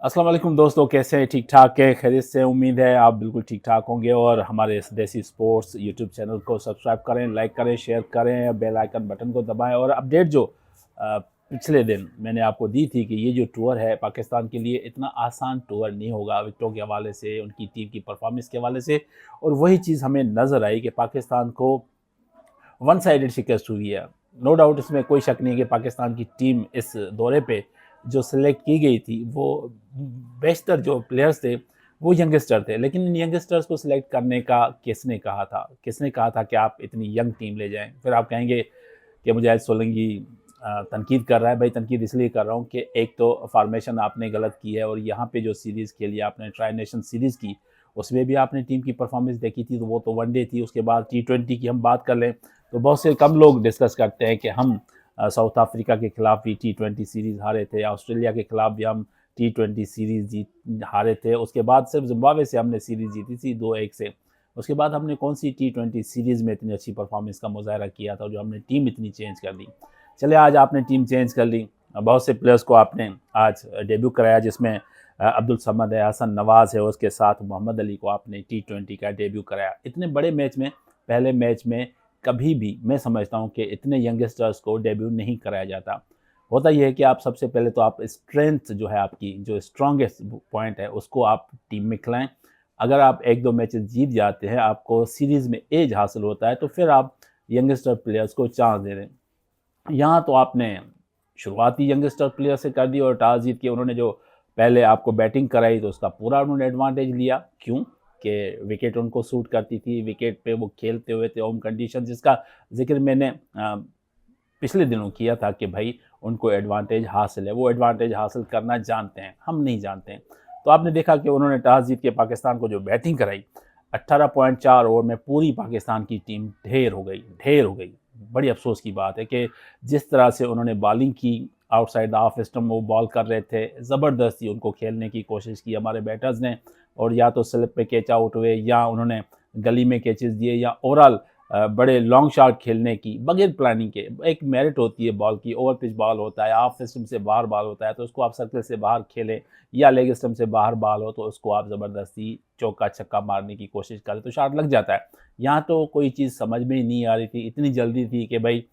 अस्सलाम वालेकुम दोस्तों, कैसे हैं? ठीक ठाक है, खैरियत से? उम्मीद है आप बिल्कुल ठीक ठाक होंगे। और हमारे इस देसी स्पोर्ट्स यूट्यूब चैनल को सब्सक्राइब करें, लाइक करें, शेयर करें, बेल आइकन बटन को दबाएं। और अपडेट जो पिछले दिन मैंने आपको दी थी कि ये जो टूर है पाकिस्तान के लिए इतना आसान टूर नहीं होगा, विकेटों के हवाले से, उनकी टीम की परफॉर्मेंस के हवाले से। और वही चीज़ हमें नज़र आई कि पाकिस्तान को वन साइडेड शिकस्त हुई है। नो डाउट, इसमें कोई शक नहीं है कि पाकिस्तान की टीम इस दौरे पे जो सिलेक्ट की गई थी वो बेशतर जो प्लेयर्स थे वो यंगस्टर थे। लेकिन इन यंगस्टर्स को सिलेक्ट करने का किसने कहा था कि आप इतनी यंग टीम ले जाएं? फिर आप कहेंगे कि मुजाहिद सोलंकी तनकीद कर रहा है। भाई, तनकीद इसलिए कर रहा हूँ कि एक तो फार्मेशन आपने गलत की है, और यहाँ पे जो सीरीज़ खेली आपने, ट्राई नेशन सीरीज़ की, उसमें भी आपने टीम की परफॉर्मेंस देखी थी, तो वो तो वनडे थी। उसके बाद T20 की हम बात कर लें तो बहुत से कम लोग डिस्कस करते हैं कि हम साउथ अफ्रीका के खिलाफ भी T20 सीरीज़ हारे थे, ऑस्ट्रेलिया के खिलाफ भी हम T20 सीरीज़ जीत हारे थे। उसके बाद सिर्फ जिम्बाब्वे से हमने सीरीज़ जीती थी 2-1 से। उसके बाद हमने कौन सी T20 सीरीज़ में इतनी अच्छी परफॉर्मेंस का मुजाहरा किया था जो हमने टीम इतनी चेंज कर दी। चले, आज आपने टीम चेंज कर ली, बहुत से प्लेयर्स को आपने आज डेब्यू कराया, जिसमें अब्दुल समद है, हसन नवाज़ है, उसके साथ मोहम्मद अली को आपने T20 का डेब्यू कराया। इतने बड़े मैच में, पहले मैच में कभी भी मैं समझता हूँ कि इतने यंगस्टर्स को डेब्यू नहीं कराया जाता। होता यह है कि आप सबसे पहले तो आप स्ट्रेंथ जो है, आपकी जो स्ट्रॉन्गेस्ट पॉइंट है, उसको आप टीम में खिलाएं। अगर आप 1-2 मैचेस जीत जाते हैं, आपको सीरीज़ में एज हासिल होता है, तो फिर आप यंगस्टर प्लेयर्स को चांस दे दें। यहाँ तो आपने शुरुआती यंगस्टर प्लेयर से कर दी, और टॉस जीत के उन्होंने जो पहले आपको बैटिंग कराई तो उसका पूरा उन्होंने एडवांटेज लिया। क्यों? कि विकेट उनको सूट करती थी, विकेट पे वो खेलते हुए थे, होम कंडीशन जिसका ज़िक्र मैंने पिछले दिनों किया था कि भाई उनको एडवांटेज हासिल है, वो एडवांटेज हासिल करना जानते हैं, हम नहीं जानते हैं। तो आपने देखा कि उन्होंने टॉस जीत के पाकिस्तान को जो बैटिंग कराई, 18.4 ओवर में पूरी पाकिस्तान की टीम ढेर हो गई। बड़ी अफसोस की बात है कि जिस तरह से उन्होंने बॉलिंग की, आउटसाइड द ऑफ स्टंप वो बॉल कर रहे थे, ज़बरदस्ती उनको खेलने की कोशिश की हमारे बैटर्स ने। और या तो स्लिप पे कैच आउट हुए, या उन्होंने गली में कैचेस दिए, या ओवरऑल बड़े लॉन्ग शॉट खेलने की बगैर प्लानिंग के। एक मेरिट होती है बॉल की, ओवर पिच बॉल होता है, ऑफ स्टंप से बाहर बॉल होता है, तो उसको आप सर्कल से बाहर खेलें, या लेग स्टंप से बाहर बॉल हो तो उसको आप ज़बरदस्ती चौका छक्का मारने की कोशिश करें तो शॉट लग जाता है। यहाँ तो कोई चीज़ समझ में ही नहीं आ रही थी, इतनी जल्दी थी कि भाई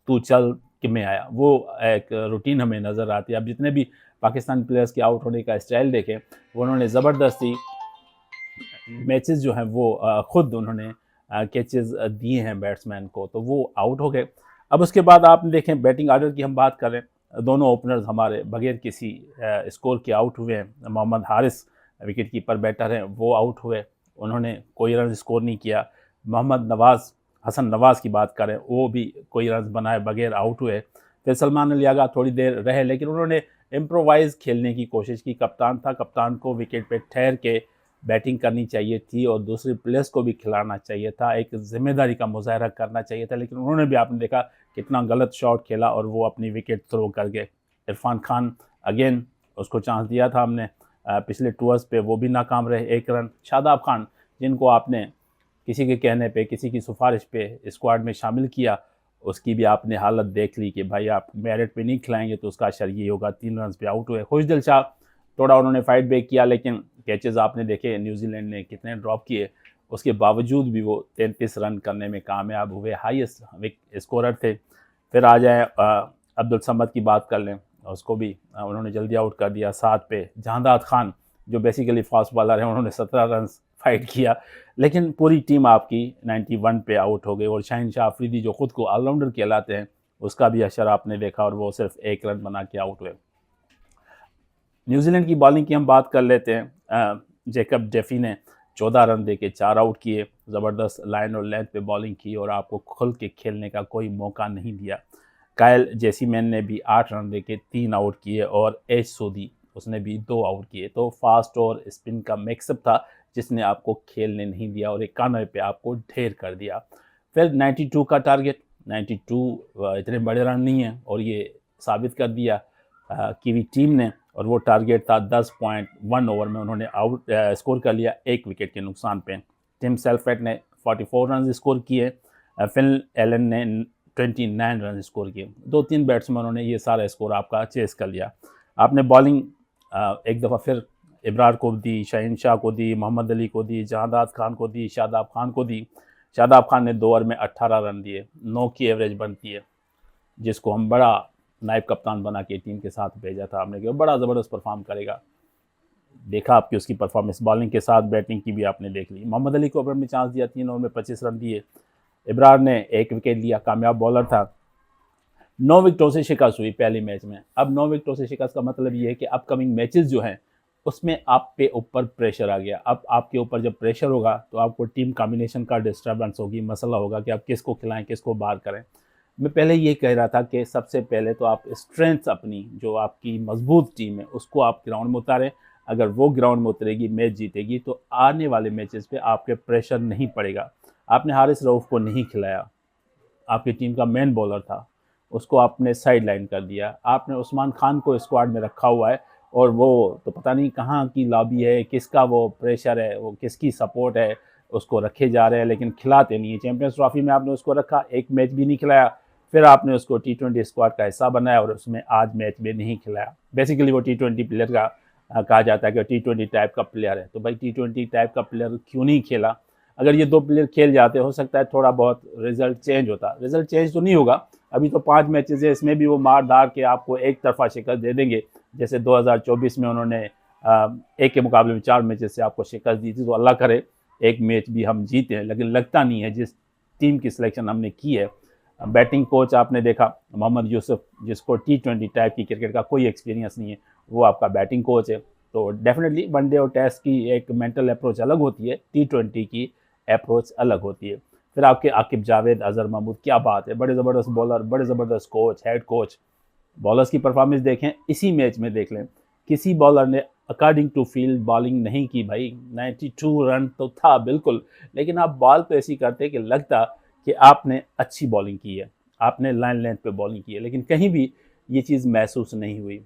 तू चल कि मैं आया, वो एक रूटीन हमें नज़र आती है। अब जितने भी पाकिस्तान प्लेयर्स के आउट होने का स्टाइल देखें, वो उन्होंने ज़बरदस्ती मैचेस जो हैं वो खुद उन्होंने कैचेस दिए हैं बैट्समैन को, तो वो आउट हो गए। अब उसके बाद आप देखें, बैटिंग ऑर्डर की हम बात करें, दोनों ओपनर्स हमारे बगैर किसी स्कोर के आउट हुए हैं। Mohammad Haris wicket keeper batter हैं, वो आउट हुए, उन्होंने कोई रन स्कोर नहीं किया। मोहम्मद नवाज़, हसन नवाज़ की बात करें, वो भी कोई रन बनाए बगैर आउट हुए। फिर सलमान अली आगा थोड़ी देर रहे, लेकिन उन्होंने इम्प्रोवाइज़ खेलने की कोशिश की। कप्तान था, कप्तान को विकेट पे ठहर के बैटिंग करनी चाहिए थी, और दूसरे प्लेयर्स को भी खिलाना चाहिए था, एक ज़िम्मेदारी का मुज़ाहरा करना चाहिए था। लेकिन उन्होंने भी, आपने देखा कितना गलत शॉट खेला और वो अपनी विकेट थ्रो कर गए। इरफान खान अगेन, उसको चांस दिया था हमने पिछले टूर्स पे, वो भी नाकाम रहे, 1 रन। शादाब खान, जिनको आपने किसी के कहने पे, किसी की सिफारिश पे स्क्वाड में शामिल किया, उसकी भी आपने हालत देख ली कि भाई आप मेरिट पे नहीं खिलाएंगे तो उसका असर ये होगा। 3 रन पे आउट हुए। खुशदिल शाह, थोड़ा उन्होंने फाइट बैक किया, लेकिन कैचेस आपने देखे न्यूजीलैंड ने कितने ड्रॉप किए, उसके बावजूद भी वो 33 रन करने में कामयाब हुए, हाईएस्ट स्कोरर थे। फिर आ जाए अब्दुल समद की बात कर लें, उसको भी उन्होंने जल्दी आउट कर दिया। 7 पे जहांदाद खान, जो बेसिकली फास्ट बॉलर हैं, उन्होंने 17 रन फाइट किया, लेकिन पूरी टीम आपकी 91 पे आउट हो गई। और शाहीन शाह अफरीदी, जो खुद को ऑलराउंडर कहलाते हैं, उसका भी असर आपने देखा, और वो सिर्फ 1 रन बना के आउट हुए। न्यूजीलैंड की बॉलिंग की हम बात कर लेते हैं। जैकब डेफी ने 14 रन देके 4 आउट किए, ज़बरदस्त लाइन और लेंथ पे बॉलिंग की, और आपको खुल के खेलने का कोई मौका नहीं दिया। कायल जेसीमैन ने भी 8 रन देके 3 आउट किए, और एच सोदी, उसने भी 2 आउट किए। तो फास्ट और स्पिन का मिक्सअप था जिसने आपको खेलने नहीं दिया, और 91 पे आपको ढेर कर दिया। फिर 92 का टारगेट, 92 इतने बड़े रन नहीं हैं, और ये साबित कर दिया कीवी टीम ने। और वो टारगेट था 10.1 ओवर में उन्होंने आउट स्कोर कर लिया, 1 विकेट के नुकसान पे। टिम सेल्फेट ने 44 रन स्कोर किए, फिल एलन ने 29 रन स्कोर किए। 2-3 बैट्समैनों ने ये सारा स्कोर आपका चेस कर लिया। आपने बॉलिंग एक दफ़ा फिर इब्रार को दी, शहनशाह को दी, मोहम्मद अली को दी, जहांदाद खान को दी, शादाब खान को दी। शादाब खान ने 2 ओवर में 18 रन दिए, 9 की एवरेज बनती है, जिसको हम बड़ा नायब कप्तान बना के टीम के साथ भेजा था हमने कि वो बड़ा ज़बरदस्त परफॉर्म करेगा। देखा आपकी उसकी परफॉर्मेंस, बॉलिंग के साथ बैटिंग की भी आपने देख ली। मोहम्मद अली को ओवर में चांस दिया, 3 ओवर में 25 रन दिए। इब्रार ने 1 विकेट लिया, कामयाब बॉलर था। 9 विकेटों से शिकस्त हुई पहले मैच में। अब 9 विकेटों से शिकस्त का मतलब ये है कि अपकमिंग मैचेस जो हैं उसमें आप पे ऊपर प्रेशर आ गया। अब आपके ऊपर जब प्रेशर होगा तो आपको टीम कॉम्बिनेशन का डिस्टर्बेंस होगी, मसला होगा कि आप किसको खिलाएं, किसको बाहर करें। मैं पहले ये कह रहा था कि सबसे पहले तो आप स्ट्रेंथ अपनी, जो आपकी मजबूत टीम है, उसको आप ग्राउंड में उतारें। अगर वो ग्राउंड में उतरेगी, मैच जीतेगी, तो आने वाले मैचेस पे आपके प्रेशर नहीं पड़ेगा। आपने हारिस रऊफ को नहीं खिलाया, आपकी टीम का मेन बॉलर था, उसको आपने साइड लाइन कर दिया। आपने उस्मान खान को स्क्वाड में रखा हुआ है और वो तो पता नहीं कहाँ की लॉबी है, किसका वो प्रेशर है, वो किसकी सपोर्ट है, उसको रखे जा रहे हैं लेकिन खिलाते नहीं है। चैंपियंस ट्रॉफी में आपने उसको रखा, एक मैच भी नहीं खिलाया। फिर आपने उसको T20 स्क्वाड का हिस्सा बनाया और उसमें आज मैच में नहीं खिलाया। बेसिकली वो T20 प्लेयर का कहा जाता है कि T20 टाइप का प्लेयर है, तो भाई T20 टाइप का प्लेयर क्यों नहीं खेला? अगर ये 2 प्लेयर खेल जाते, हो सकता है थोड़ा बहुत रिजल्ट चेंज होता। रिजल्ट चेंज तो नहीं होगा, अभी तो 5 मैचेस है, इसमें भी वो मार धार के आपको एक तरफा शिकस्त दे देंगे। जैसे 2024 में उन्होंने एक के मुकाबले में 4 मैचेस से आपको शिकस्त दी थी। तो अल्लाह करे एक मैच भी हम जीते हैं, लेकिन लगता नहीं है जिस टीम की सिलेक्शन हमने की है। बैटिंग कोच आपने देखा मोहम्मद यूसुफ, जिसको T20 टाइप की क्रिकेट का कोई एक्सपीरियंस नहीं है, वो आपका बैटिंग कोच है। तो डेफिनेटली वनडे और टेस्ट की एक मेंटल अप्रोच अलग होती है, T20 की अप्रोच अलग होती है। फिर आपके आकिब जावेद, अजहर महमूद, क्या बात है, बड़े ज़बरदस्त बॉलर, बड़े ज़बरदस्त कोच, हेड कोच। बॉलर्स की परफॉर्मेंस देखें, इसी मैच में देख लें, किसी बॉलर ने अकॉर्डिंग टू फील्ड बॉलिंग नहीं की भाई। 92 रन तो था बिल्कुल, लेकिन आप बॉल तो ऐसी करते कि लगता कि आपने अच्छी बॉलिंग की है, आपने लाइन लेंथ पे बॉलिंग की है, लेकिन कहीं भी ये चीज़ महसूस नहीं हुई।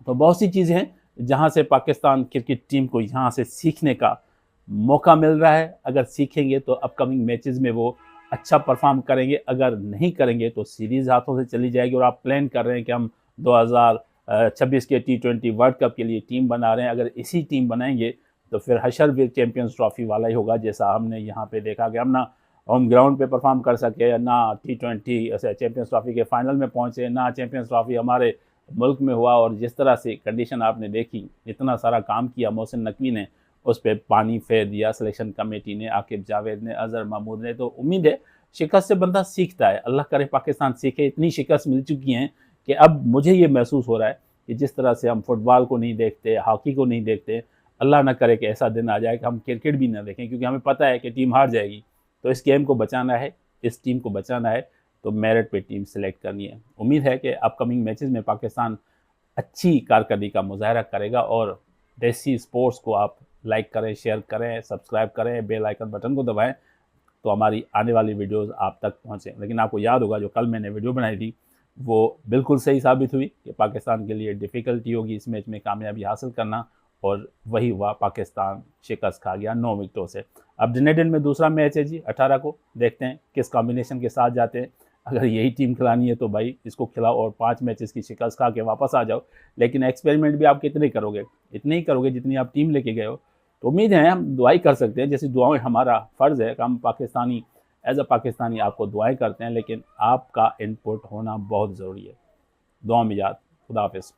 तो बहुत सी चीज़ें हैं जहाँ से पाकिस्तान क्रिकेट टीम को यहाँ से सीखने का मौका मिल रहा है। अगर सीखेंगे तो अपकमिंग मैचेस में वो अच्छा परफॉर्म करेंगे, अगर नहीं करेंगे तो सीरीज़ हाथों से चली जाएगी। और आप प्लान कर रहे हैं कि हम 2026 के T20 वर्ल्ड कप के लिए टीम बना रहे हैं, अगर इसी टीम बनाएंगे तो फिर हशर भी चैंपियंस ट्रॉफी वाला ही होगा, जैसा हमने यहाँ पे देखा कि हम ना होम ग्राउंड पे परफॉर्म कर सके, ना T20 ऐसे चैंपियंस ट्रॉफी के फाइनल में पहुँचे, ना चैंपियंस ट्रॉफी हमारे मुल्क में हुआ। और जिस तरह से कंडीशन आपने देखी, इतना सारा काम किया मोहसिन नकवी ने, उस पर पानी फेर दिया सिलेक्शन कमेटी ने, आकिब जावेद ने, अजहर महमूद ने। तो उम्मीद है शिकस्त से बंदा सीखता है, अल्लाह करे पाकिस्तान सीखे। इतनी शिकस्त मिल चुकी हैं कि अब मुझे ये महसूस हो रहा है कि जिस तरह से हम फुटबॉल को नहीं देखते, हॉकी को नहीं देखते, अल्लाह ना करे कि ऐसा दिन आ जाए कि हम क्रिकेट भी ना देखें, क्योंकि हमें पता है कि टीम हार जाएगी। तो इस गेम को बचाना है, इस टीम को बचाना है, तो मेरिट पे टीम सेलेक्ट करनी है। उम्मीद है कि अपकमिंग मैचेस में पाकिस्तान अच्छी कारकर्दगी का मुजाहरा करेगा। और देसी स्पोर्ट्स को आप लाइक करें, शेयर करें, सब्सक्राइब करें, बेल आइकन बटन को दबाएं, तो हमारी आने वाली वीडियोस आप तक पहुंचें। लेकिन आपको याद होगा जो कल मैंने वीडियो बनाई थी वो बिल्कुल सही साबित हुई कि पाकिस्तान के लिए डिफ़िकल्टी होगी इस मैच में कामयाबी हासिल करना, और वही हुआ, पाकिस्तान शिकस्त खा गया 9 विकेटों से। अब डिनेडन में दूसरा मैच है जी 18 को, देखते हैं किस कॉम्बिनेशन के साथ जाते हैं। अगर यही टीम खिलानी है तो भाई इसको खिलाओ और 5 मैचेस की शिकस्त खा के वापस आ जाओ। लेकिन एक्सपेरिमेंट भी आप कितने करोगे? इतने ही करोगे जितनी आप टीम लेके गए हो। तो उम्मीद है हम दुआई कर सकते हैं, जैसी दुआएं हमारा फ़र्ज़ है कि हम पाकिस्तानी एज अ पाकिस्तानी आपको दुआएं करते हैं, लेकिन आपका इनपुट होना बहुत ज़रूरी है। दुआ में याद। खुदा हाफिज़।